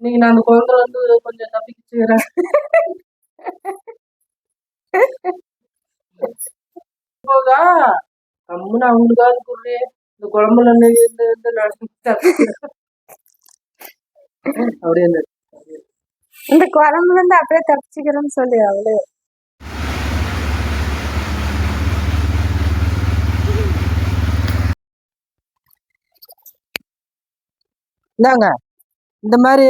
இன்னைக்கு நான் அந்த குழந்தை வந்து கொஞ்சம் தப்பிச்சுக்கிறேன். போதா கம்முன்னு அவங்களுக்காவது குடுறே இந்த குழம்புல இருந்து அப்படியே இந்த குழம்புல இருந்து அப்படியே தப்பிச்சுக்கிறேன்னு சொல்லி அவளே இந்தாங்க இந்த மாதிரி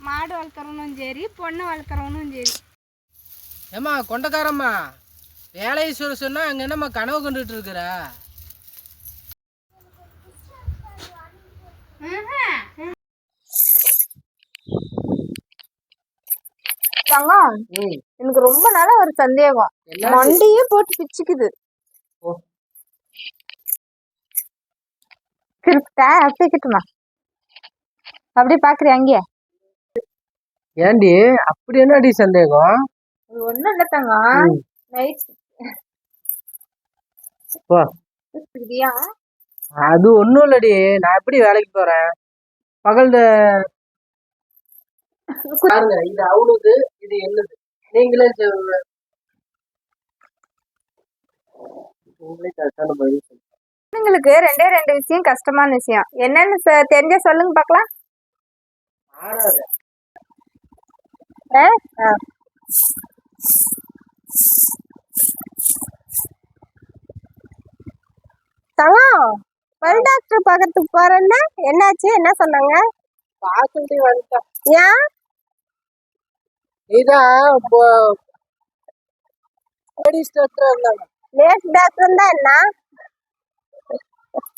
மாடு வளர்க்குறவனும் சரி பொண்ணு வளர்க்குறவனும் சரி. ஏம்மா கொண்டக்காரம்மா வேலையை சொன்னா அங்க என்னம்மா கனவு கொண்டுட்டு இருக்கிற? தங்கம், எனக்கு ரொம்ப நாளா ஒரு சந்தேகம், மண்டையே போட்டு பிச்சுக்குது. திருப்பிட்டா அப்படி பாக்குறியா அங்கே? ஏண்டி அப்படி என்னடி சந்தேகம்? ஒண்ணும் இல்ல தங்கம், நைட் அது ஒண்ணும் இல்லடி, நான் எப்படி வேலைக்கு போறேன் பகல்ல பாருங்க, இது அவளுது இது என்னது நீங்களே உங்களுக்கு ரெண்டே ரெண்டு விஷயம் கஷ்டமான விஷயம் என்னன்னு தெரிஞ்ச சொல்லுங்க பாக்கலாம். தங்கம், பல் டாக்டர் பாக்கிறதுக்கு போறேன்னா என்னாச்சு, என்ன சொன்னாங்க? பாத்துட்டு வந்துட்டேன். ஏன்? இதான் லேடிஸ் டாக்டர் இருந்தாங்க. லேடிஸ் டாக்டர் தான் என்ன